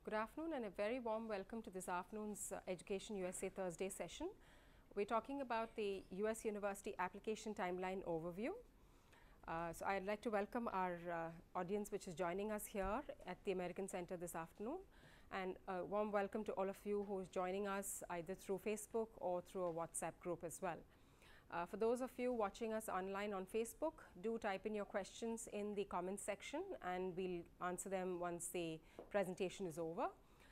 Good afternoon and a very warm welcome to this afternoon's Education USA Thursday session. We're talking about the US University application timeline overview. So I'd like to welcome our audience which is joining us here at the American Center this afternoon, and a warm welcome to all of you who is joining us either through Facebook or through a WhatsApp group as well. For those of you watching us online on Facebook, do type in your questions in the comments section and we'll answer them once the presentation is over.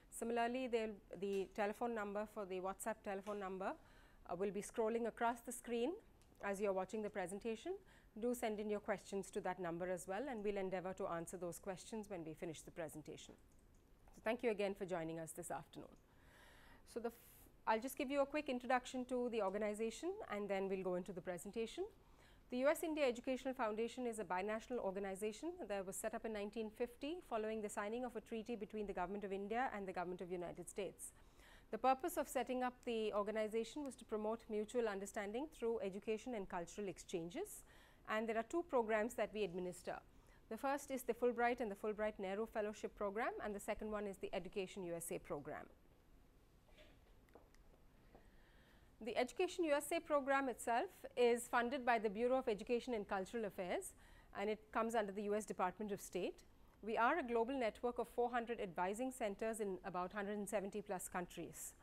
Similarly, the telephone number for the WhatsApp telephone number will be scrolling across the screen as you're watching the presentation. Do send in your questions to that number as well, and we'll endeavor to answer those questions when we finish the presentation. So thank you again for joining us this afternoon. So I'll just give you a quick introduction to the organization and then we'll go into the presentation. The US India Educational Foundation is a binational organization that was set up in 1950 following the signing of a treaty between the Government of India and the Government of the United States. The purpose of setting up the organization was to promote mutual understanding through education and cultural exchanges, and there are two programs that we administer. The first is the Fulbright and the Fulbright Nehru Fellowship Program, and the second one is the Education USA program. The Education USA program itself is funded by the Bureau of Education and Cultural Affairs, and it comes under the US Department of State. We are a global network of 400 advising centers in about 170 plus countries.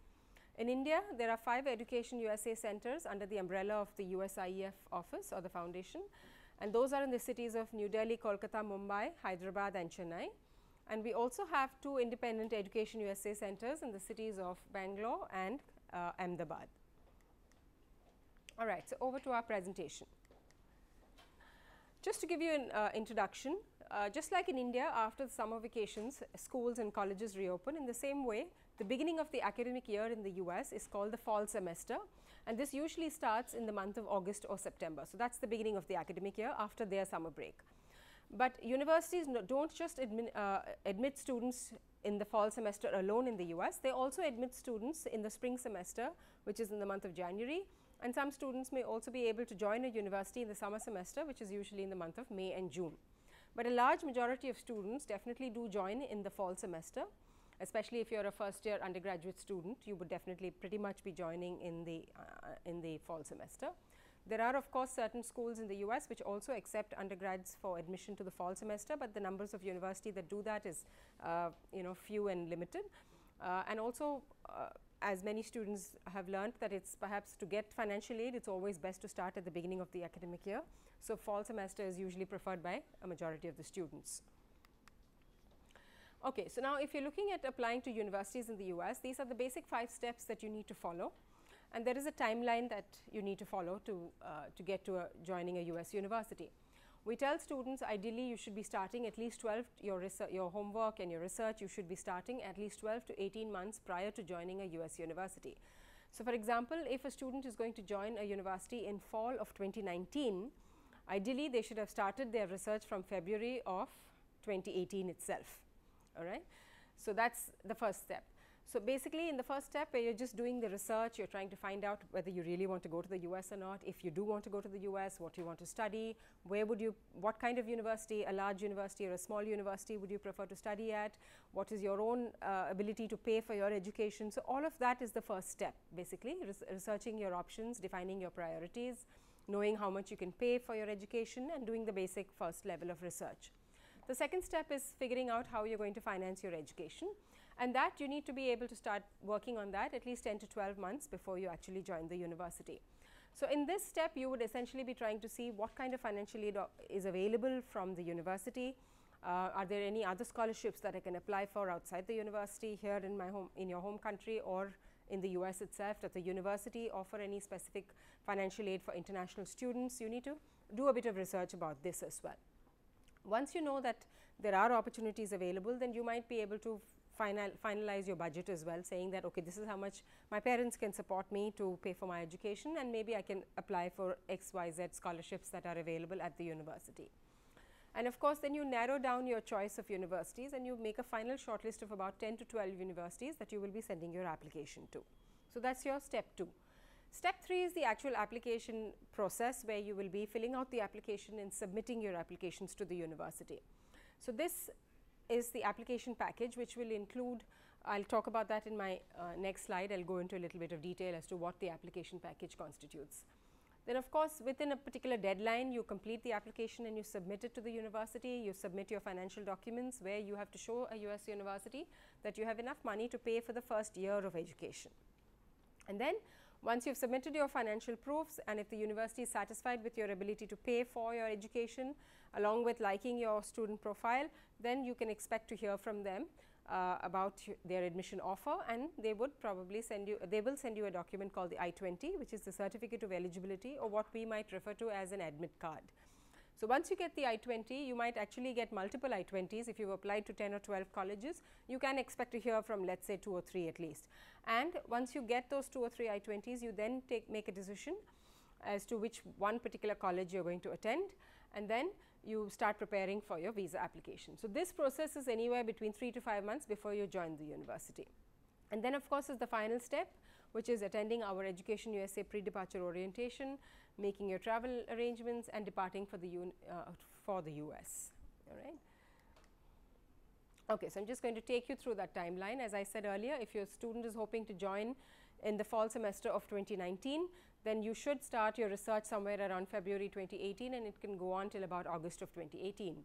In India, there are 5 Education USA centers under the umbrella of the USIEF office or the foundation, and those are in the cities of New Delhi, Kolkata, Mumbai, Hyderabad and Chennai. And we also have 2 independent Education USA centers in the cities of Bangalore and Ahmedabad. All right, so over to our presentation. Just to give you an introduction, just like in India, after the summer vacations, schools and colleges reopen. In the same way, the beginning of the academic year in the US is called the fall semester, and this usually starts in the month of August or September. So that's the beginning of the academic year after their summer break. But universities don't just admit students in the fall semester alone in the US, they also admit students in the spring semester, which is in the month of January. And some students may also be able to join a university in the summer semester, which is usually in the month of May and June. But a large majority of students definitely do join in the fall semester, especially if you're a first year undergraduate student, you would definitely pretty much be joining in the fall semester. There are of course certain schools in the US which also accept undergrads for admission to the fall semester, but the numbers of university that do that is few and limited. And also as many students have learned that it's perhaps to get financial aid, it's always best to start at the beginning of the academic year. So fall semester is usually preferred by a majority of the students. Okay, so now if you're looking at applying to universities in the US, these are the basic 5 steps that you need to follow, and there is a timeline that you need to follow to get to joining a US university. We tell students ideally you should be starting at least 12, your homework and your research you should be starting at least 12 to 18 months prior to joining a US university. So for example, if a student is going to join a university in fall of 2019, ideally they should have started their research from February of 2018 itself. All right. So that's the first step. So basically in the first step where you're just doing the research, you're trying to find out whether you really want to go to the US or not. If you do want to go to the US, what you want to study, what kind of university, a large university or a small university would you prefer to study at, what is your own ability to pay for your education. So all of that is the first step, basically researching your options, defining your priorities, knowing how much you can pay for your education and doing the basic first level of research. The second step is figuring out how you're going to finance your education, and that you need to be able to start working on that at least 10 to 12 months before you actually join the university. So in this step you would essentially be trying to see what kind of financial aid is available from the university. Are there any other scholarships that I can apply for outside the university, here in your home country or in the US itself? Does the university offer any specific financial aid for international students? You need to do a bit of research about this as well. Once you know that there are opportunities available, then you might be able to finalize your budget as well, saying that okay, this is how much my parents can support me to pay for my education, and maybe I can apply for XYZ scholarships that are available at the university. And of course, then you narrow down your choice of universities and you make a final shortlist of about 10 to 12 universities that you will be sending your application to. So that's your step 2. Step 3 is the actual application process, where you will be filling out the application and submitting your applications to the university. So this is the application package, which will include, I will talk about that in my next slide. I will go into a little bit of detail as to what the application package constitutes. Then of course, within a particular deadline, you complete the application and you submit it to the university. You submit your financial documents where you have to show a US university that you have enough money to pay for the first year of education. And then once you have submitted your financial proofs, and if the university is satisfied with your ability to pay for your education along with liking your student profile, then you can expect to hear from them about their admission offer, and they would probably send you, they will send you a document called the I-20, which is the certificate of eligibility, or what we might refer to as an admit card. So once you get the I-20, you might actually get multiple I-20s. If you've applied to 10 or 12 colleges, you can expect to hear from, let's say, 2 or 3 at least. And once you get those 2 or 3 I-20s, you then make a decision as to which one particular college you're going to attend, and then you start preparing for your visa application. So this process is anywhere between 3 to 5 months before you join the university. And then of course is the final step, which is attending our Education USA pre-departure orientation, making your travel arrangements, and departing for the US. All right. Okay, so I'm just going to take you through that timeline. As I said earlier, if your student is hoping to join in the fall semester of 2019, then you should start your research somewhere around February 2018, and it can go on till about August of 2018.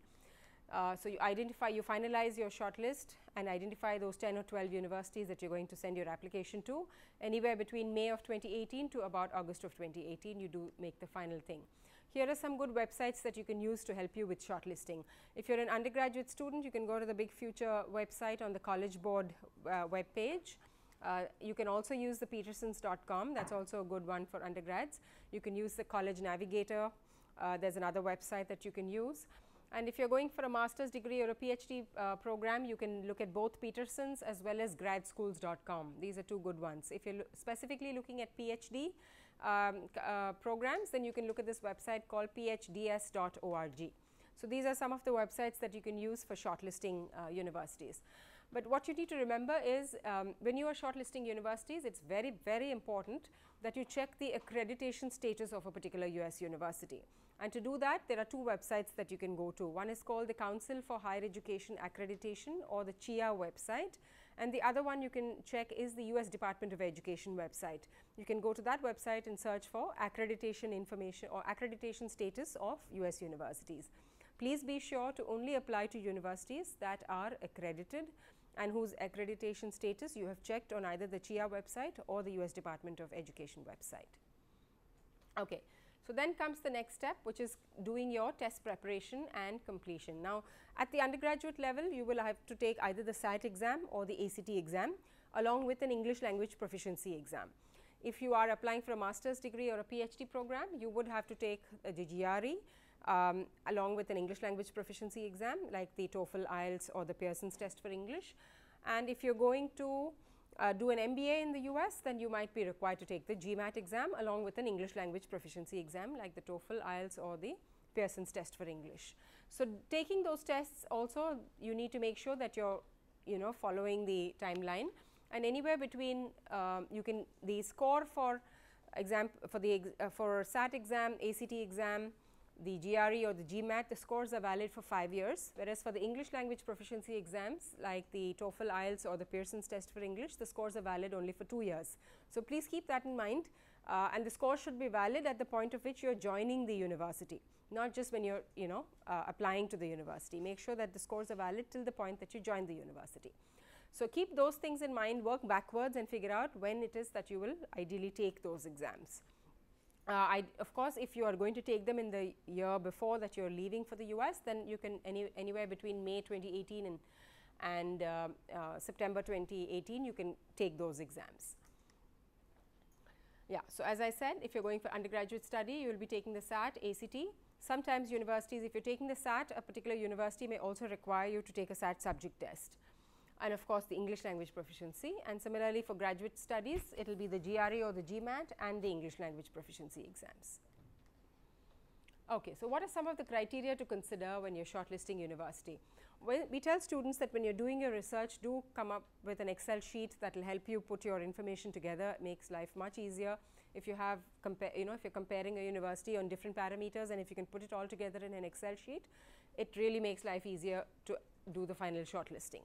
So you finalize your shortlist and identify those 10 or 12 universities that you're going to send your application to. Anywhere between May of 2018 to about August of 2018, you do make the final thing. Here are some good websites that you can use to help you with shortlisting. If you're an undergraduate student, you can go to the Big Future website on the College Board web page. You can also use the petersons.com, that's also a good one for undergrads. You can use the College Navigator, there's another website that you can use. And if you're going for a master's degree or a PhD program, you can look at both Petersons as well as gradschools.com. These are two good ones. If you're specifically looking at PhD programs, then you can look at this website called phds.org. So these are some of the websites that you can use for shortlisting universities. But what you need to remember is when you are shortlisting universities, it's very, very important that you check the accreditation status of a particular US university. And to do that, there are two websites that you can go to. One is called the Council for Higher Education Accreditation, or the CHIA website, and the other one you can check is the US Department of Education website. You can go to that website and search for accreditation information or accreditation status of US universities. Please be sure to only apply to universities that are accredited and whose accreditation status you have checked on either the CHIA website or the US Department of Education website. Okay. So then comes the next step, which is doing your test preparation and completion. Now, at the undergraduate level, you will have to take either the SAT exam or the ACT exam along with an English language proficiency exam. If you are applying for a master's degree or a PhD program, you would have to take the GRE along with an English language proficiency exam like the TOEFL, IELTS, or the Pearson's test for English. And if you're going to do an MBA in the US, then you might be required to take the GMAT exam along with an English language proficiency exam like the TOEFL, IELTS, or the Pearson's test for English. So taking those tests also, you need to make sure that you're following the timeline, and anywhere between the score for for SAT exam, ACT exam, the GRE or the GMAT, the scores are valid for 5 years, whereas for the English language proficiency exams like the TOEFL, IELTS, or the Pearson's test for English, the scores are valid only for 2 years. So please keep that in mind, and the score should be valid at the point of which you are joining the university, not just when you're applying to the university. Make sure that the scores are valid till the point that you join the university. So keep those things in mind, work backwards and figure out when it is that you will ideally take those exams. Of course, if you are going to take them in the year before that you are leaving for the US, then you can anywhere between May 2018 and September 2018, you can take those exams. Yeah, so as I said, if you're going for undergraduate study, you will be taking the SAT, ACT. Sometimes universities, if you're taking the SAT, a particular university may also require you to take a SAT subject test, and of course the English language proficiency. And similarly for graduate studies, it will be the GRE or the GMAT and the English language proficiency exams. Okay, so what are some of the criteria to consider when you're shortlisting university? Well, we tell students that when you're doing your research, do come up with an Excel sheet that will help you put your information together. It makes life much easier if you have if you're comparing a university on different parameters, and if you can put it all together in an Excel sheet, it really makes life easier to do the final shortlisting.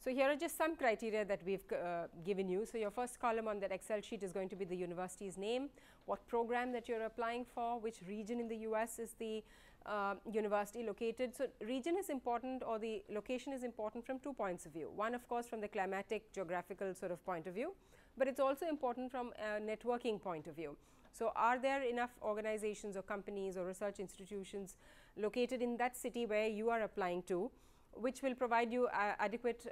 So, here are just some criteria that we have given you. So, your first column on that Excel sheet is going to be the university's name, what program that you are applying for, which region in the US is the university located. So, region is important, or the location is important from 2 points of view. One, of course, from the climatic geographical sort of point of view, but it is also important from a networking point of view. So, are there enough organizations or companies or research institutions located in that city where you are applying to, which will provide you adequate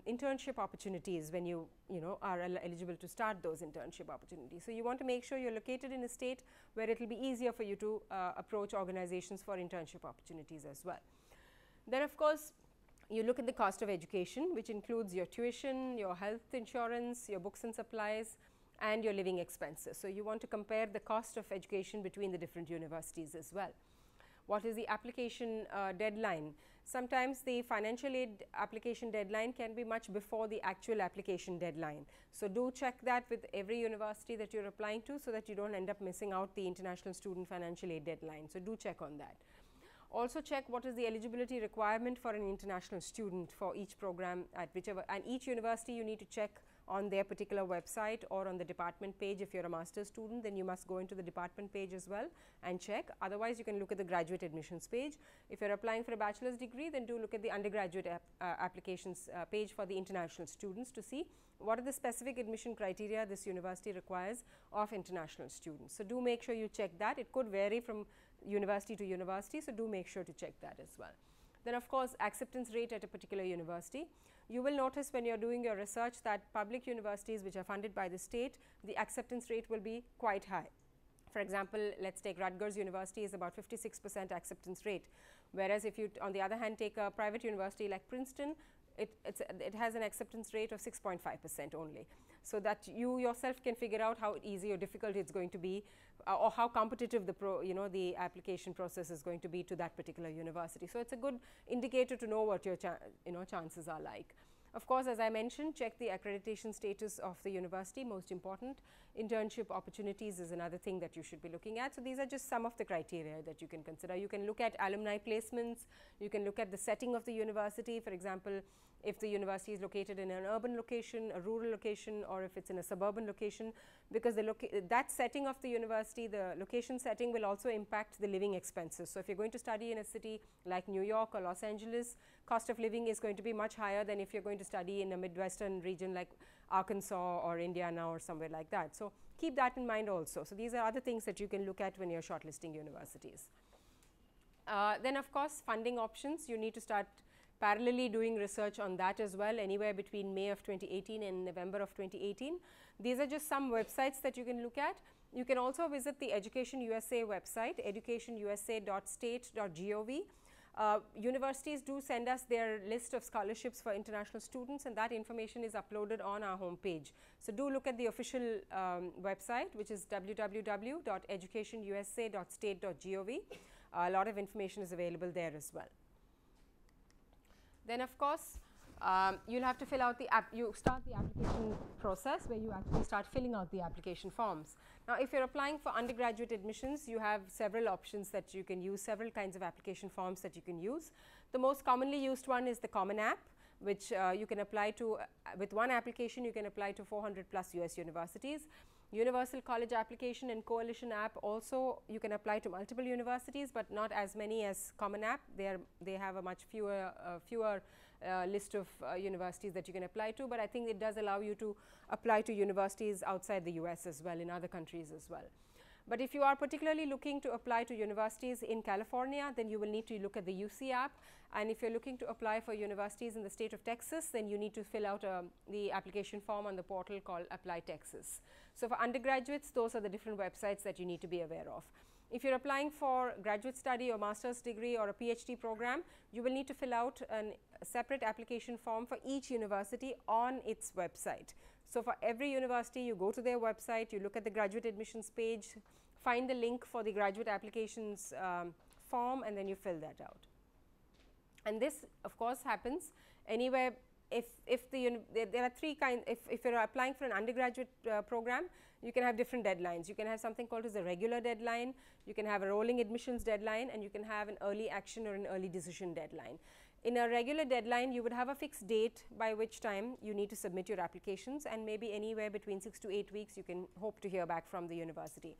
internship opportunities when you are eligible to start those internship opportunities. So, you want to make sure you are located in a state where it will be easier for you to approach organizations for internship opportunities as well. Then, of course, you look at the cost of education, which includes your tuition, your health insurance, your books and supplies, and your living expenses. So, you want to compare the cost of education between the different universities as well. What is the application deadline? Sometimes the financial aid application deadline can be much before the actual application deadline. So, do check that with every university that you are applying to, so that you do not end up missing out the international student financial aid deadline. So, do check on that. Also check what is the eligibility requirement for an international student for each program at whichever, and each university you need to check on their particular website or on the department page. If you are a master's student, then you must go into the department page as well and check. Otherwise, you can look at the graduate admissions page. If you are applying for a bachelor's degree, then do look at the undergraduate applications page for the international students to see what are the specific admission criteria this university requires of international students. So, do make sure you check that. It could vary from university to university. So, do make sure to check that as well. Then, of course, acceptance rate at a particular university. You will notice when you are doing your research that public universities which are funded by the state, the acceptance rate will be quite high. For example, let us take Rutgers University is about 56% acceptance rate, whereas if you on the other hand take a private university like Princeton, it has an acceptance rate of 6.5% only. So, that you yourself can figure out how easy or difficult it is going to be, or how competitive the the application process is going to be to that particular university. So, it is a good indicator to know what your chances are like. Of course, as I mentioned, check the accreditation status of the university, most important. Internship opportunities is another thing that you should be looking at. So, these are just some of the criteria that you can consider. You can look at alumni placements, you can look at the setting of the university. For example, if the university is located in an urban location, a rural location, or if it is in a suburban location, because that setting of the university, the location setting will also impact the living expenses. So, if you are going to study in a city like New York or Los Angeles, cost of living is going to be much higher than if you are going to study in a Midwestern region like Arkansas or Indiana or somewhere like that. So, keep that in mind also. So, these are other things that you can look at when you are shortlisting universities. Then, of course, funding options, you need to start parallelly doing research on that as well, anywhere between May of 2018 and November of 2018. These are just some websites that you can look at. You can also visit the Education USA website, educationusa.state.gov. Universities do send us their list of scholarships for international students, and that information is uploaded on our home page. So, do look at the official website, which is www.educationusa.state.gov. A lot of information is available there as well. Then, of course, you will have to fill out you start the application process where you actually start filling out the application forms. Now, if you are applying for undergraduate admissions, you have several options that you can use, several kinds of application forms that you can use. The most commonly used one is the Common App, which you can apply to, with one application you can apply to 400 plus US universities. Universal College Application and Coalition App also you can apply to multiple universities, but not as many as Common App. They have a much fewer list of universities that you can apply to, but I think it does allow you to apply to universities outside the US as well, in other countries as well. But if you are particularly looking to apply to universities in California, then you will need to look at the UC app, and if you are looking to apply for universities in the state of Texas, then you need to fill out the application form on the portal called Apply Texas. So, for undergraduates, those are the different websites that you need to be aware of. If you are applying for graduate study or master's degree or a PhD program, you will need to fill out a separate application form for each university on its website. So, for every university, you go to their website, you look at the graduate admissions page, find the link for the graduate applications form, and then you fill that out. And this, of course, happens anywhere. There are three kinds. If you are applying for an undergraduate program, you can have different deadlines. You can have something called as a regular deadline, you can have a rolling admissions deadline, and you can have an early action or an early decision deadline. In a regular deadline, you would have a fixed date by which time you need to submit your applications, and maybe anywhere between 6 to 8 weeks you can hope to hear back from the university.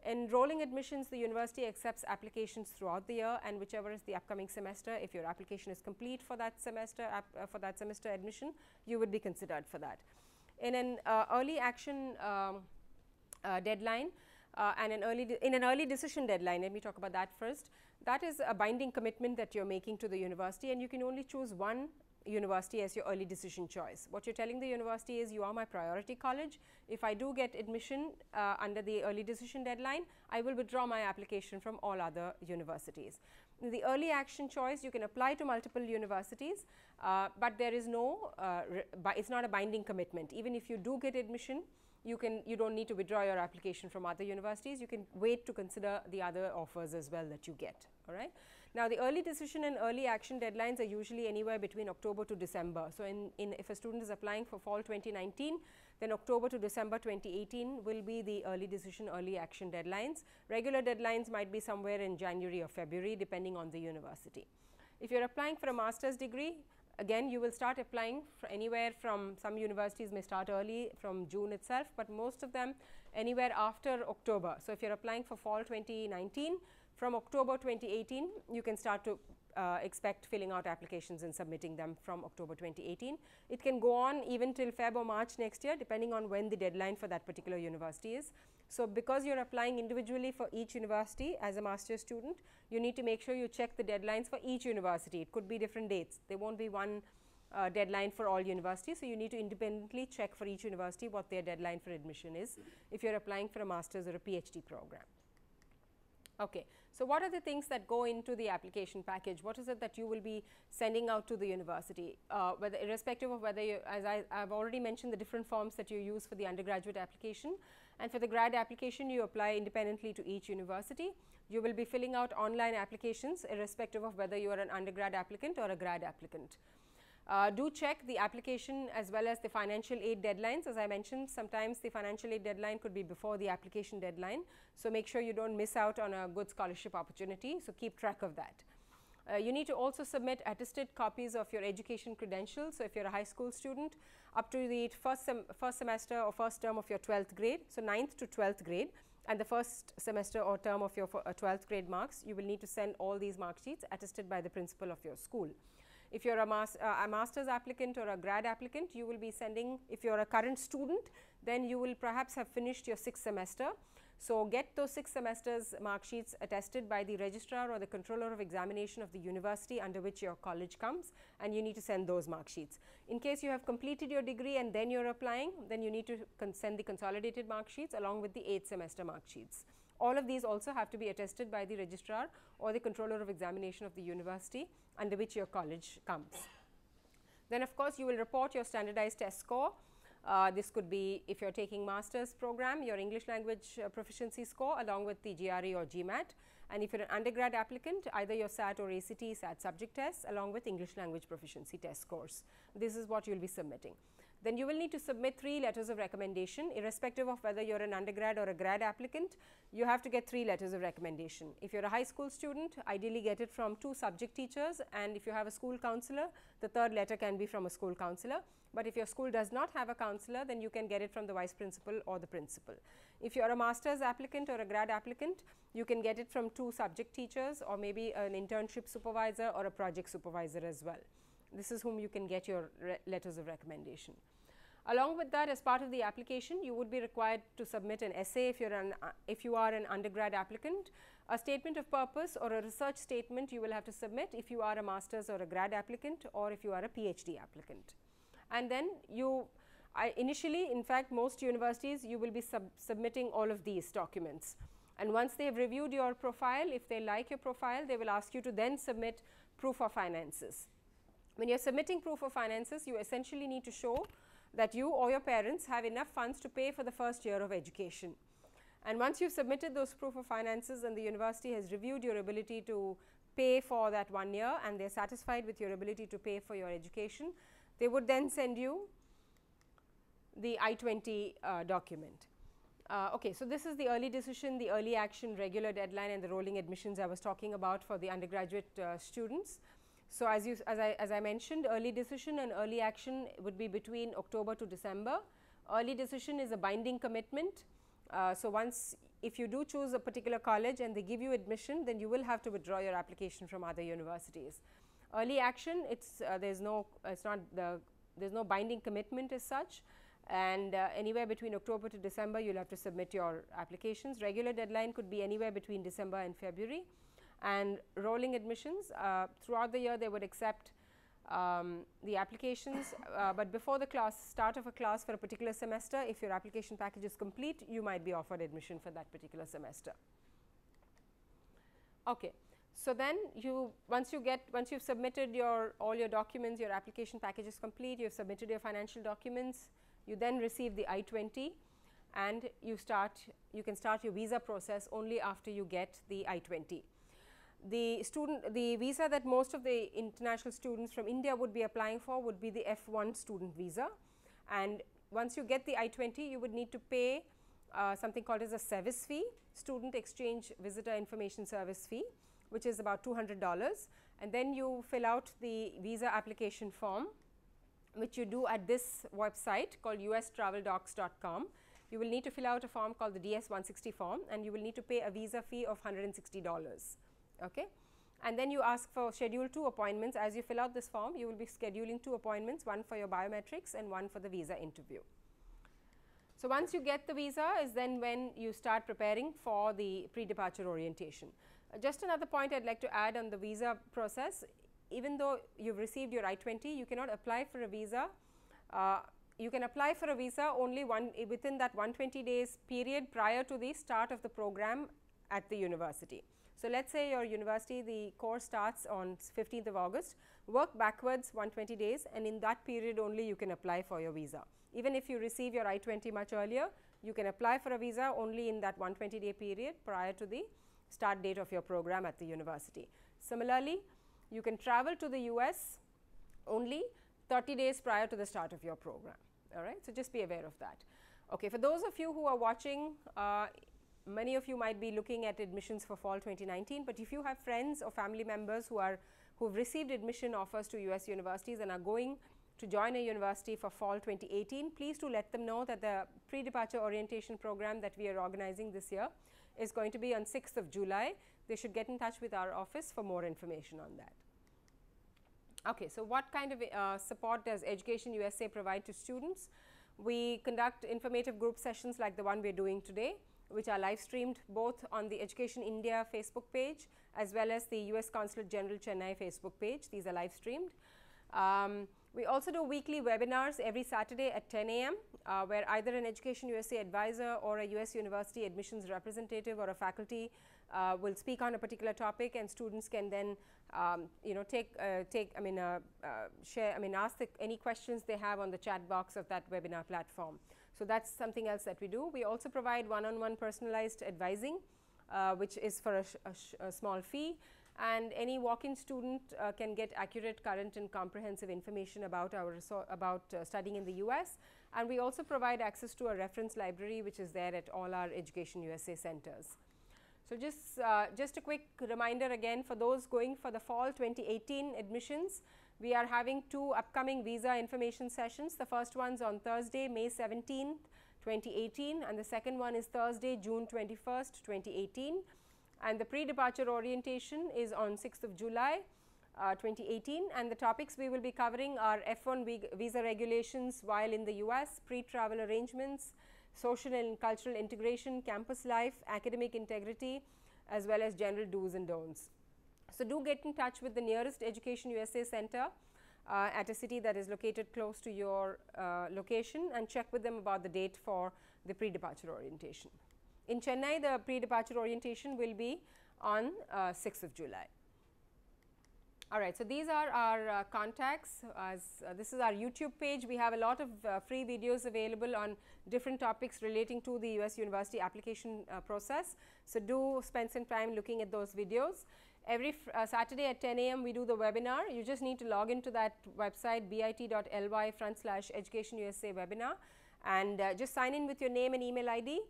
In rolling admissions, the university accepts applications throughout the year, and whichever is the upcoming semester, if your application is complete for that semester, admission, you would be considered for that. In an early action deadline and in an early decision deadline, let me talk about that first. That is a binding commitment that you are making to the university, and you can only choose one university as your early decision choice. What you are telling the university is, you are my priority college. If I do get admission under the early decision deadline, I will withdraw my application from all other universities. In the early action choice, you can apply to multiple universities, but there is no, it's not a binding commitment. Even if you do get admission, you don't need to withdraw your application from other universities. You can wait to consider the other offers as well that you get. All right. Now, the early decision and early action deadlines are usually anywhere between October to December. So, if a student is applying for fall 2019, then October to December 2018 will be the early decision, early action deadlines. Regular deadlines might be somewhere in January or February, depending on the university. If you are applying for a master's degree, again you will start applying for anywhere from, some universities may start early from June itself, but most of them anywhere after October. So, if you are applying for fall 2019, from October 2018, you can start to expect filling out applications and submitting them from October 2018. It can go on even till Feb or March next year, depending on when the deadline for that particular university is. So, because you are applying individually for each university as a master's student, you need to make sure you check the deadlines for each university. It could be different dates. There won't be one deadline for all universities. So, you need to independently check for each university what their deadline for admission is if you are applying for a master's or a PhD program. Okay. So, what are the things that go into the application package? What is it that you will be sending out to the university? Whether, irrespective of whether you, as I've already mentioned, the different forms that you use for the undergraduate application, and for the grad application you apply independently to each university. You will be filling out online applications irrespective of whether you are an undergrad applicant or a grad applicant. Do check the application as well as the financial aid deadlines. As I mentioned, sometimes the financial aid deadline could be before the application deadline. So, make sure you don't miss out on a good scholarship opportunity. So, keep track of that. You need to also submit attested copies of your education credentials. So, if you are a high school student, up to the first semester or first term of your 12th grade, so 9th to 12th grade, and the first semester or term of your 12th grade marks, you will need to send all these mark sheets attested by the principal of your school. If you are a master's applicant or a grad applicant, you will be sending, if you are a current student, then you will perhaps have finished your 6th semester. So, get those 6 semesters mark sheets attested by the registrar or the controller of examination of the university under which your college comes, and you need to send those mark sheets. In case you have completed your degree and then you are applying, then you need to send the consolidated mark sheets along with the 8th semester mark sheets. All of these also have to be attested by the registrar or the controller of examination of the university under which your college comes. Then of course, you will report your standardized test score. This could be, if you are taking master's program, your English language proficiency score along with the GRE or GMAT, and if you are an undergrad applicant, either your SAT or ACT SAT subject tests along with English language proficiency test scores. This is what you will be submitting. Then you will need to submit 3 letters of recommendation, irrespective of whether you are an undergrad or a grad applicant. You have to get 3 letters of recommendation. If you are a high school student, ideally get it from 2 subject teachers, and if you have a school counselor, the 3rd letter can be from a school counselor. But if your school does not have a counselor, then you can get it from the vice principal or the principal. If you are a master's applicant or a grad applicant, you can get it from 2 subject teachers or maybe an internship supervisor or a project supervisor as well. This is whom you can get your letters of recommendation. Along with that, as part of the application, you would be required to submit an essay if you are an undergrad applicant, a statement of purpose or a research statement you will have to submit if you are a master's or a grad applicant, or if you are a PhD applicant. And then initially, in fact, most universities, you will be submitting all of these documents. And once they have reviewed your profile, if they like your profile, they will ask you to then submit proof of finances. When you are submitting proof of finances, you essentially need to show that you or your parents have enough funds to pay for the first year of education. And once you have submitted those proof of finances and the university has reviewed your ability to pay for that 1 year and they are satisfied with your ability to pay for your education, they would then send you the I-20 document. Okay, so this is the early decision, the early action, regular deadline, and the rolling admissions I was talking about for the undergraduate students. So, as I mentioned, early decision and early action would be between October to December. Early decision is a binding commitment. So, once if you do choose a particular college and they give you admission, then you will have to withdraw your application from other universities. Early action, there's no binding commitment as such, and anywhere between October to December you will have to submit your applications. Regular deadline could be anywhere between December and February, and rolling admissions throughout the year they would accept the applications, but before the start of a class for a particular semester, if your application package is complete, you might be offered admission for that particular semester. Okay. So, then once you've submitted all your documents, your application package is complete, you have submitted your financial documents, you then receive the I-20 and you can start your visa process only after you get the I-20. The visa that most of the international students from India would be applying for would be the F1 student visa, and once you get the I-20 you would need to pay something called as a SEVIS fee, Student Exchange Visitor Information Service fee, which is about $200, and then you fill out the visa application form, which you do at this website called ustraveldocs.com. You will need to fill out a form called the DS-160 form, and you will need to pay a visa fee of $160. Okay. And then you ask for schedule 2 appointments. As you fill out this form, you will be scheduling 2 appointments, one for your biometrics and one for the visa interview. So, once you get the visa is then when you start preparing for the pre-departure orientation. Just another point I would like to add on the visa process, even though you have received your I-20, you cannot apply for a visa. You can apply for a visa only within that 120 days period prior to the start of the program at the university. So, let us say your university, the course starts on 15th of August, work backwards 120 days, and in that period only you can apply for your visa. Even if you receive your I-20 much earlier, you can apply for a visa only in that 120-day period prior to the start date of your program at the university. Similarly, you can travel to the US only 30 days prior to the start of your program. All right. So, just be aware of that. Okay. For those of you who are watching, many of you might be looking at admissions for fall 2019, but if you have friends or family members who have received admission offers to US universities and are going to join a university for fall 2018, please do let them know that the pre-departure orientation program that we are organizing this year is going to be on 6th of July. They should get in touch with our office for more information on that. Okay, so what kind of support does Education USA provide to students? We conduct informative group sessions like the one we are doing today, which are live streamed both on the Education India Facebook page as well as the US Consulate General Chennai Facebook page. These are live streamed. We also do weekly webinars every Saturday at 10 a.m. Where either an Education USA advisor or a US university admissions representative or a faculty will speak on a particular topic, and students can then ask any questions they have on the chat box of that webinar platform. So, that is something else that we do. We also provide one-on-one personalized advising, which is for a small fee, and any walk-in student can get accurate, current and comprehensive information about studying in the US, and we also provide access to a reference library which is there at all our Education USA centers. So, just a quick reminder again for those going for the fall 2018 admissions, we are having 2 upcoming visa information sessions. The first one is on Thursday, May 17th, 2018, and the second one is Thursday, June 21st, 2018. And the pre-departure orientation is on 6th of July 2018, and the topics we will be covering are F1 visa regulations while in the US, pre-travel arrangements, social and cultural integration, campus life, academic integrity, as well as general do's and don'ts. So, do get in touch with the nearest Education USA center at a city that is located close to your location, and check with them about the date for the pre-departure orientation. In Chennai, the pre-departure orientation will be on 6th of July. All right. So, these are our contacts. This is our YouTube page. We have a lot of free videos available on different topics relating to the US university application process. So, do spend some time looking at those videos. Every Saturday at 10 a.m. we do the webinar. You just need to log into that website bit.ly/Education USA webinar, and just sign in with your name and email ID.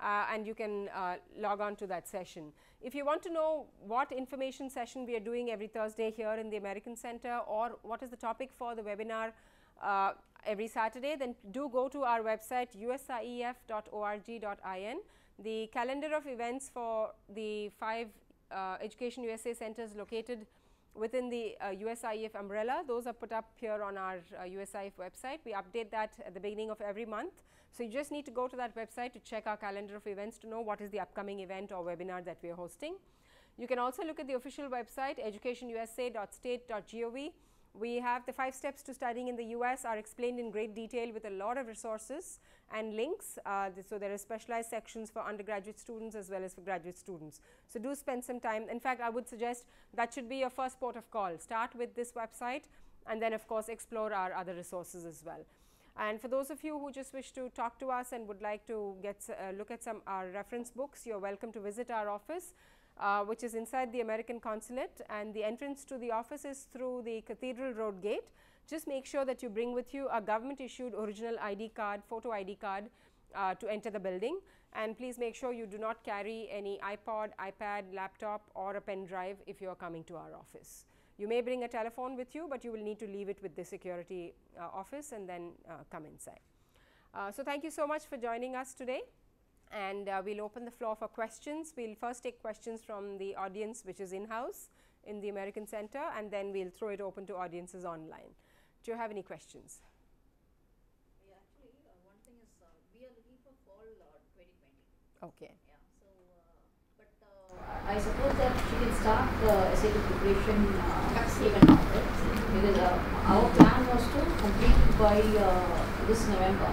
and you can log on to that session. If you want to know what information session we are doing every Thursday here in the American Center, or what is the topic for the webinar every Saturday, then do go to our website usief.org.in. The calendar of events for the 5 Education USA centers located within the USIEF umbrella, those are put up here on our USIEF website. We update that at the beginning of every month. So, you just need to go to that website to check our calendar of events to know what is the upcoming event or webinar that we are hosting. You can also look at the official website educationusa.state.gov. We have the 5 steps to studying in the US are explained in great detail with a lot of resources and links. So, there are specialized sections for undergraduate students as well as for graduate students. So, do spend some time. In fact, I would suggest that should be your first port of call. Start with this website and then of course, explore our other resources as well. And for those of you who just wish to talk to us and would like to get look at some our reference books, you are welcome to visit our office, which is inside the American Consulate, and the entrance to the office is through the Cathedral Road gate. Just make sure that you bring with you a government issued original ID card, photo ID card to enter the building, and please make sure you do not carry any iPod, iPad, laptop or a pen drive if you are coming to our office. You may bring a telephone with you, but you will need to leave it with the security office and then come inside. So, thank you so much for joining us today, and we will open the floor for questions. We will first take questions from the audience which is in-house in the American Center, and then we will throw it open to audiences online. Do you have any questions? Yeah, actually, one thing is we are looking for fall 2020. Okay. Yeah, so, but I suppose that she can start the SAT preparation even now, right? Because our plan was to complete by this November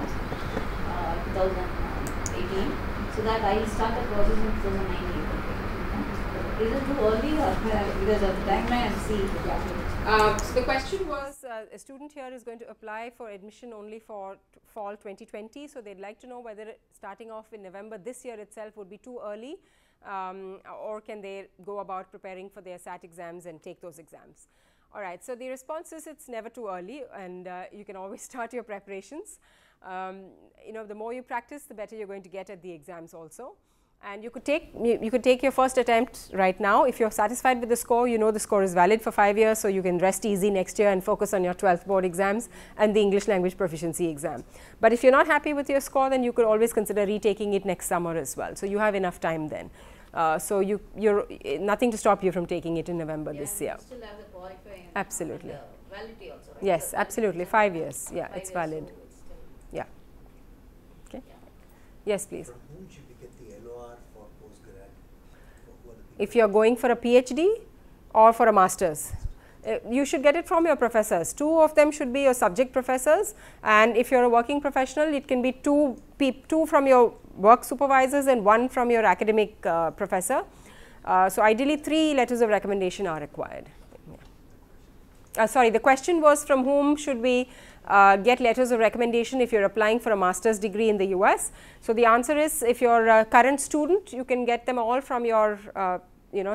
2018, so that I will start the process in 2019. Is it too early or because of the timeline and see? So, the question was a student here is going to apply for admission only for fall 2020. So, they would like to know whether starting off in November this year itself would be too early, or can they go about preparing for their SAT exams and take those exams. All right. So, the response is it's never too early, and you can always start your preparations. You know, the more you practice, the better you are going to get at the exams also. And you could take your first attempt right now. If you are satisfied with the score, you know the score is valid for 5 years, so you can rest easy next year and focus on your 12th board exams and the English language proficiency exam. But if you are not happy with your score, then you could always consider retaking it next summer as well. So, you have enough time then. So, you're nothing to stop you from taking it in November this year. Still have the qualifying. Absolutely. Validity also, right? Yes, so absolutely. 5 years. Yeah, 5 it's years, valid. so it's still Yeah. Okay. Yeah. Yes, please. From whom should we get the LOR for postgrad? If you are going for a PhD or for a master's, you should get it from your professors. 2 of them should be your subject professors, and if you are a working professional, it can be 2 from your work supervisors and 1 from your academic professor. So, ideally 3 letters of recommendation are required. Sorry, the question was from whom should we get letters of recommendation if you are applying for a master's degree in the US. So, the answer is if you are a current student, you can get them all from your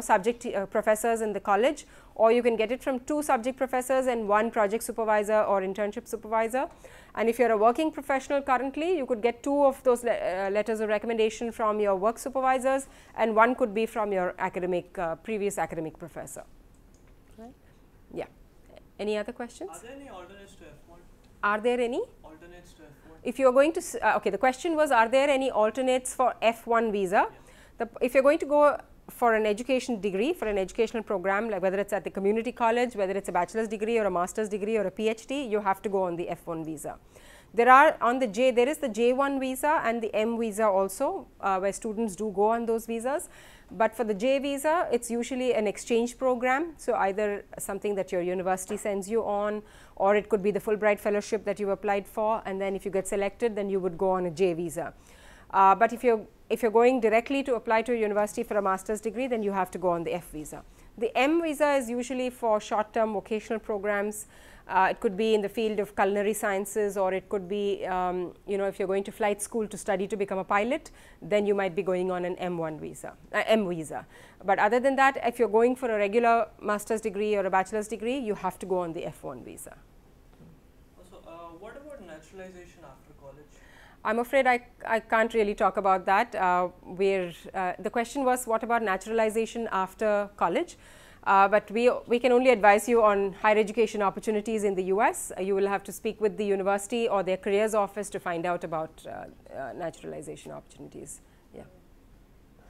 subject professors in the college, or you can get it from 2 subject professors and 1 project supervisor or internship supervisor. And if you are a working professional currently, you could get 2 of those letters of recommendation from your work supervisors, and 1 could be from your academic previous academic professor. Right? Yeah. Any other questions? Are there any alternates to F1? Are there any? Alternates to F1? If you are going to, okay, the question was, are there any alternates for F1 visa? Yeah. If you are going to go for an education degree, for an educational program, like whether it is at the community college, whether it is a bachelor's degree or a master's degree or a PhD, you have to go on the F1 visa. There are on the there is the J1 visa and the M visa also, where students do go on those visas. But for the J visa, it is usually an exchange program. So, either something that your university sends you on, or it could be the Fulbright fellowship that you applied for, and then if you get selected, then you would go on a J visa. But if you're going directly to apply to a university for a master's degree, then you have to go on the F visa. The M visa is usually for short-term vocational programs. It could be in the field of culinary sciences, or it could be, if you're going to flight school to study to become a pilot, then you might be going on an M1 visa, M visa. But other than that, if you're going for a regular master's degree or a bachelor's degree, you have to go on the F1 visa. Also, what about naturalization after college? I'm afraid I can't really talk about that. The question was what about naturalization after college? But we can only advise you on higher education opportunities in the US. You will have to speak with the university or their careers office to find out about naturalization opportunities. Yeah.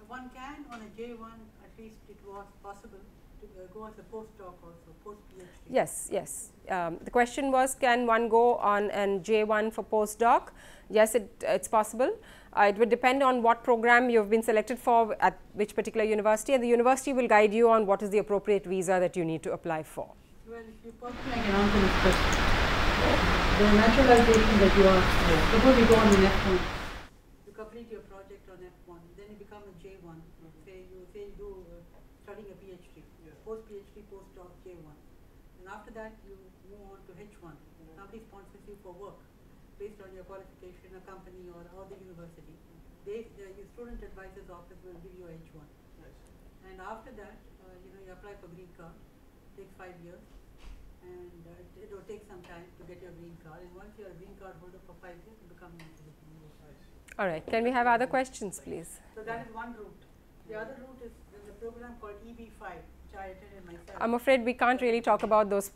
One can, on a J1, at least it was possible to go as a postdoc also, post-PhD. Yes, yes. The question was, can one go on an J1 for postdoc? Yes, it's possible. It would depend on what program you have been selected for at which particular university, and the university will guide you on what is the appropriate visa that you need to apply for. Well, if you personally can answer this question, the naturalization that you are, suppose you go on an F1, you complete your project on F1, then you become a J1, say you do studying a PhD, post-PhD, postdoc, J1. And after that, you move on to H1. Somebody sponsors you for work based on your qualification, a company or the university. Your student advisor's office will give you a H1. And after that, you apply for green card. It takes 5 years, and it will take some time to get your green card. And once you are a green card holder for 5 years, you become a citizen. All right. Can we have other questions, please? So that is one route. The other route is the program called EB5, which I attended myself. I'm afraid we can't really talk about those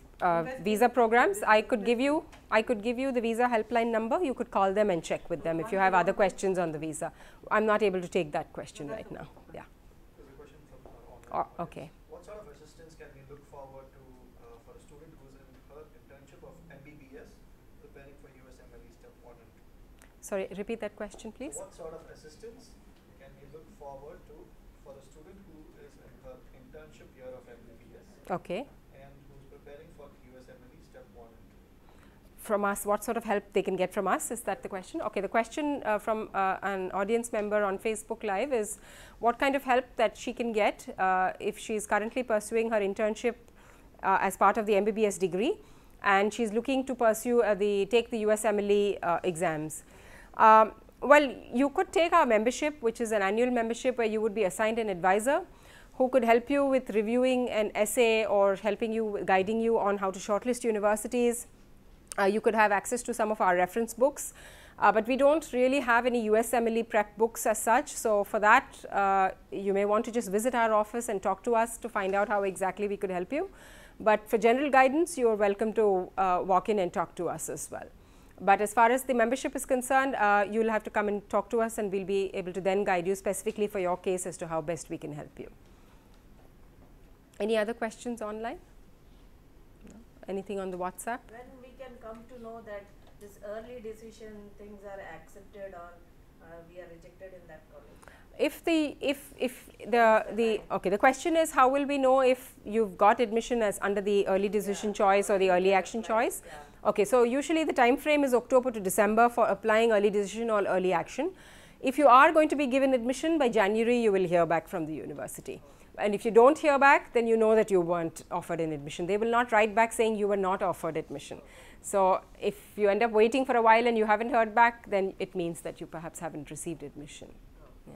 visa programs. I could give you the visa helpline number. You could call them and check with them if you have other questions on the visa. I'm not able to take that question right now. Yeah. There's a question from Okay. What sort of assistance can we look forward to for a student who is in her internship of MBBS preparing for USMLE Step 1 and 2? Sorry, repeat that question, please. So what sort of assistance can we look forward to for a student who is in her internship year of MBBS? Okay. And who's preparing for USMLE Step 1 and 2? From us, what sort of help they can get from us? Is that the question? Okay, the question from an audience member on Facebook Live is what kind of help that she can get if she is currently pursuing her internship as part of the MBBS degree, and she is looking to pursue take the USMLE exams. Well, you could take our membership, which is an annual membership where you would be assigned an advisor who could help you with reviewing an essay or guiding you on how to shortlist universities. You could have access to some of our reference books, but we don't really have any USMLE prep books as such. So for that, you may want to just visit our office and talk to us to find out how exactly we could help you. But for general guidance, you are welcome to walk in and talk to us as well. But as far as the membership is concerned, you will have to come and talk to us, and we will be able to then guide you specifically for your case as to how best we can help you. Any other questions online? No? Anything on the WhatsApp? When we can come to know that this early decision things are accepted or we are rejected in that college? The question is, how will we know if you've got admission as under the early decision choice or the early action choice? Yeah. Okay, so usually the time frame is October to December for applying early decision or early action. If you are going to be given admission by January, you will hear back from the university. And if you don't hear back, then you know that you weren't offered an admission. They will not write back saying you were not offered admission. So if you end up waiting for a while and you haven't heard back, then it means that you perhaps haven't received admission. Yeah.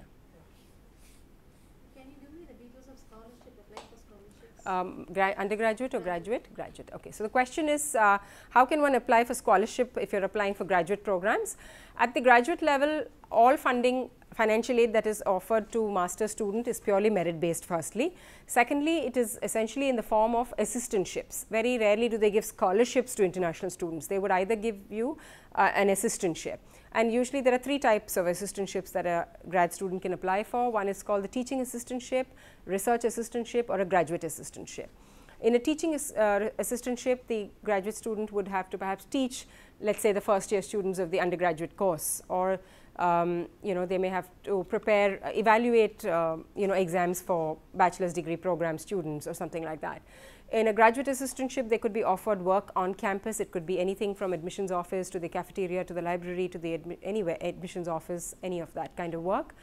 Can you give me the details of scholarship, applying for scholarships? Undergraduate or graduate? Graduate. Okay. So the question is, how can one apply for scholarship if you're applying for graduate programs? At the graduate level, all financial aid that is offered to master's student is purely merit based firstly. Secondly, it is essentially in the form of assistantships. Very rarely do they give scholarships to international students. They would either give you an assistantship. And usually there are 3 types of assistantships that a grad student can apply for. One is called the teaching assistantship, research assistantship, or a graduate assistantship. In a teaching assistantship, the graduate student would have to perhaps teach, let's say, the first year students of the undergraduate course, or they may have to evaluate exams for bachelor's degree program students or something like that. In a graduate assistantship, they could be offered work on campus. It could be anything from admissions office to the cafeteria to the library to the admissions office, any of that kind of work.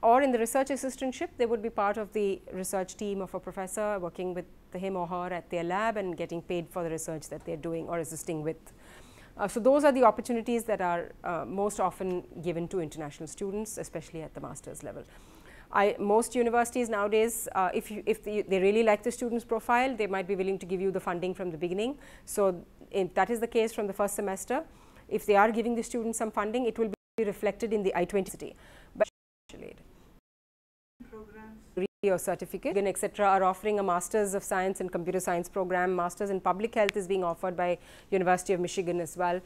Or in the research assistantship, they would be part of the research team of a professor, working with him or her at their lab and getting paid for the research that they're doing or assisting with. So those are the opportunities that are most often given to international students, especially at the master's level. Most universities nowadays, if they really like the student's profile, they might be willing to give you the funding from the beginning. So if that is the case from the first semester, if they are giving the students some funding, it will be reflected in the I-20, but Programs. or certificate and etc. are offering a Masters of Science in Computer Science program. Masters in Public Health is being offered by University of Michigan as well.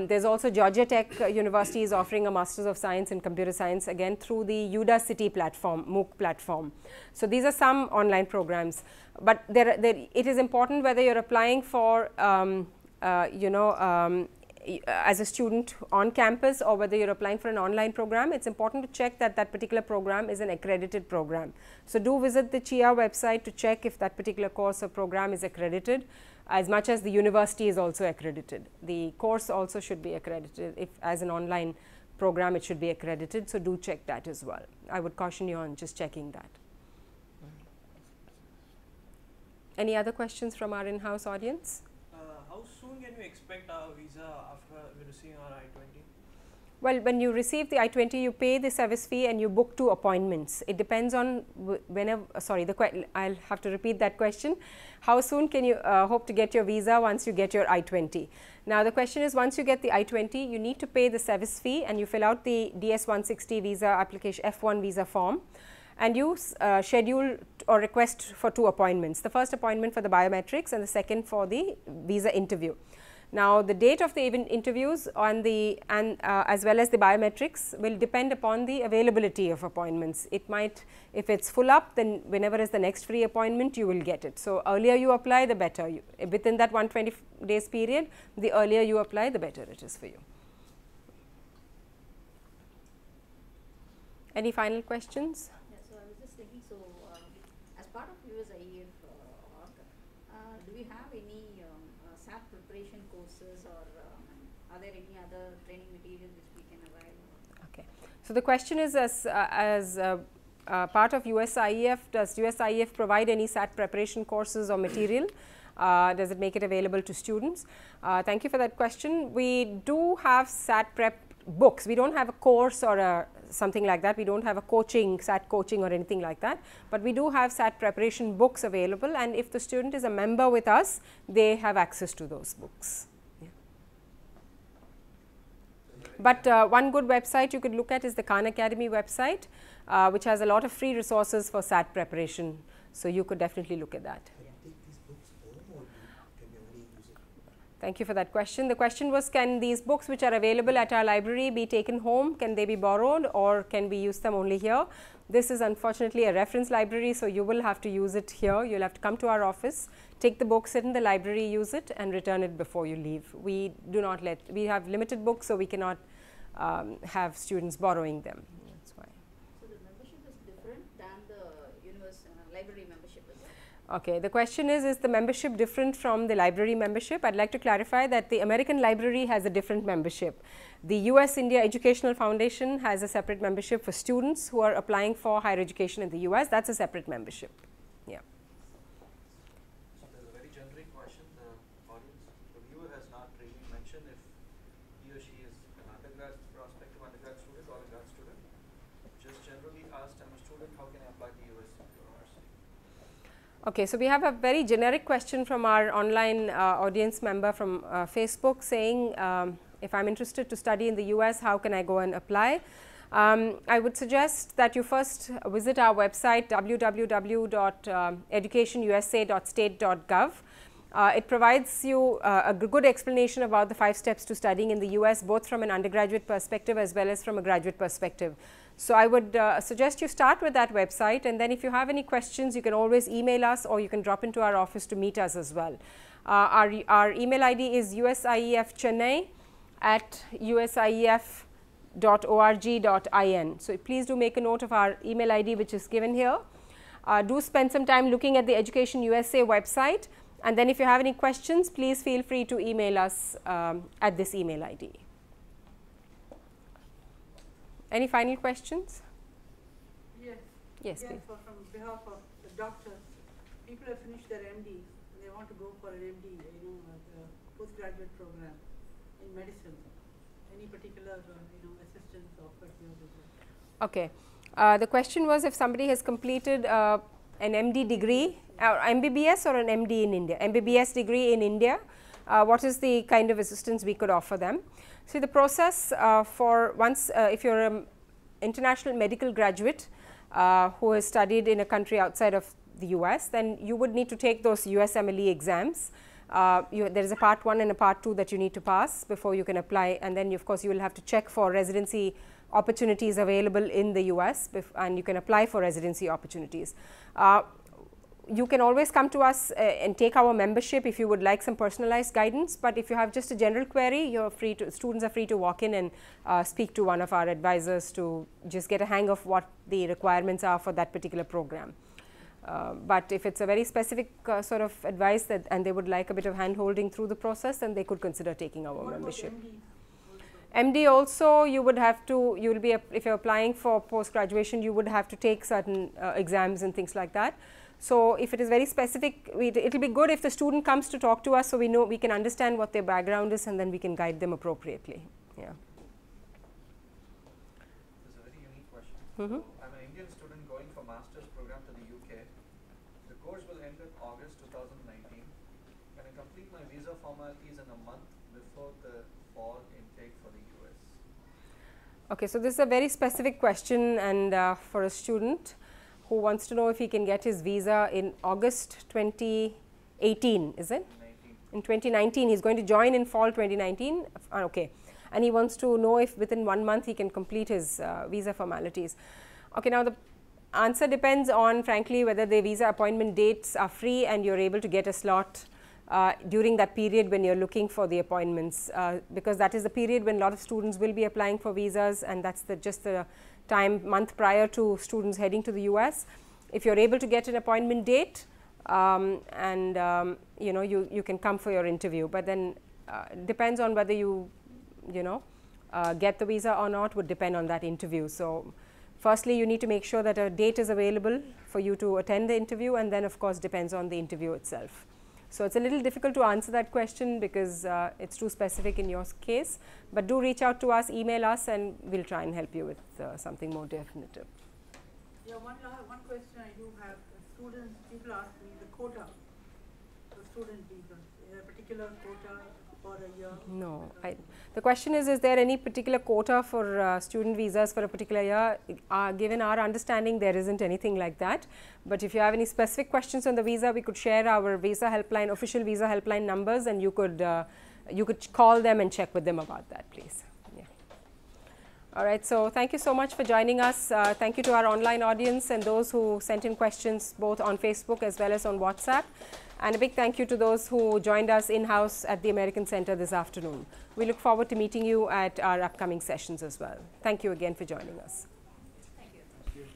There's also Georgia Tech University is offering a Masters of Science in Computer Science, again through the EDUSA platform, MOOC platform. So these are some online programs, but it is important whether you're applying for as a student on campus or whether you're applying for an online program. It's important to check that that particular program is an accredited program. So do visit the CHIA website to check if that particular course or program is accredited, as much as the university is also accredited. The course also should be accredited. If as an online program it should be accredited, so do check that as well. I would caution you on just checking that. Any other questions from our in-house audience? How soon can we expect our visa after we receive our I-20? Well, when you receive the I-20, you pay the service fee and you book 2 appointments. It depends on whenever, sorry, I'll have to repeat that question. How soon can you hope to get your visa once you get your I-20? Now, the question is, once you get the I-20, you need to pay the service fee and you fill out the DS-160 visa application, F1 visa form, and you schedule or request for 2 appointments. The first appointment for the biometrics and the second for the visa interview. Now, the date of the interviews on as well as the biometrics will depend upon the availability of appointments. It might, if it's full up, then whenever is the next free appointment, you will get it. So, earlier you apply, the better. Within that 120 days period, the earlier you apply, the better it is for you. Any final questions? So I was just thinking, so as part of USIEF org, do we have any SAT preparation courses, or are there any other training materials which we can avail? Okay. So the question is, as part of USIEF, does USIEF provide any SAT preparation courses or material? Does it make it available to students? Thank you for that question. We do have SAT prep books. We don't have a course or something like that. We don't have a SAT coaching or anything like that, but we do have SAT preparation books available, and if the student is a member with us, they have access to those books. Yeah. But one good website you could look at is the Khan Academy website, which has a lot of free resources for SAT preparation. So you could definitely look at that. Thank you for that question. The question was, can these books which are available at our library be taken home? Can they be borrowed, or can we use them only here? This is unfortunately a reference library, so you will have to use it here. You'll have to come to our office, take the book, sit in the library, use it, and return it before you leave. We do not we have limited books, so we cannot have students borrowing them. That's why. So the membership is different than the library membership, is it? Okay, the question is the membership different from the library membership? I'd like to clarify that the American Library has a different membership. The US India Educational Foundation has a separate membership for students who are applying for higher education in the US. That's a separate membership. Yeah. So there's a very generic question. The audience, the viewer has not really mentioned if he or she is an prospective undergrad student or a grad student. Just generally asked, I'm a student, how can I apply to US University? Okay, so we have a very generic question from our online audience member from Facebook saying, if I'm interested to study in the US, how can I go and apply? I would suggest that you first visit our website www.educationusa.state.gov. It provides you a good explanation about the 5 steps to studying in the US, both from an undergraduate perspective as well as from a graduate perspective. So I would suggest you start with that website, and then if you have any questions, you can always email us, or you can drop into our office to meet us as well. Our email ID is usiefchennai@usief.org.in. So please do make a note of our email ID, which is given here. Do spend some time looking at the Education USA website, and then if you have any questions, please feel free to email us at this email ID. Any final questions? Yes. Yes, please. From behalf of the doctors, people have finished their MD and they want to go for an MD, postgraduate program in medicine. Any particular, assistance offered here? Okay. The question was, if somebody has completed an MD degree, or MBBS or an MD in India, MBBS degree in India, what is the kind of assistance we could offer them. See, the process for once if you are an international medical graduate who has studied in a country outside of the US, then you would need to take those USMLE exams. There is a part 1 and a part 2 that you need to pass before you can apply, and then of course you will have to check for residency opportunities available in the US and you can apply for residency opportunities. You can always come to us and take our membership if you would like some personalized guidance, but if you have just a general query, you're free to, students are free to walk in and speak to one of our advisors to just get a hang of what the requirements are for that particular program. But if it's a very specific sort of advice that and they would like a bit of hand holding through the process, then they could consider taking our membership. MD also you would have to, you will be, if you're applying for post graduation, you would have to take certain exams and things like that. So, if it is very specific, it will be good if the student comes to talk to us, so we know, we can understand what their background is and then we can guide them appropriately. Yeah. This is a very unique question. Mm-hmm. So, I'm an Indian student going for master's program to the UK. The course will end in August 2019. Can I complete my visa formalities in a month before the fall intake for the US? Okay, so this is a very specific question, and for a student who wants to know if he can get his visa in August 2018, is it? 19. In 2019, he is going to join in fall 2019, okay, and he wants to know if within 1 month he can complete his visa formalities. Okay, now the answer depends on, frankly, whether the visa appointment dates are free and you are able to get a slot during that period when you are looking for the appointments, because that is the period when a lot of students will be applying for visas, and that's just the month prior to students heading to the US. If you are able to get an appointment date and you know, you can come for your interview, but then depends on whether you get the visa or not would depend on that interview. So, firstly you need to make sure that a date is available for you to attend the interview, and then of course depends on the interview itself. So, it's a little difficult to answer that question because it's too specific in your case, but do reach out to us, email us, and we'll try and help you with something more definitive. Yeah, one question I do have, students, people ask me the quota for student visas. Is there a particular quota for a year? No, the question is there any particular quota for student visas for a particular year? Given our understanding, there isn't anything like that, but if you have any specific questions on the visa, we could share our visa helpline, official visa helpline numbers, and you could call them and check with them about that, please. Yeah. All right, so thank you so much for joining us. Thank you to our online audience and those who sent in questions both on Facebook as well as on WhatsApp. And a big thank you to those who joined us in-house at the American Center this afternoon. We look forward to meeting you at our upcoming sessions as well. Thank you again for joining us. Thank you.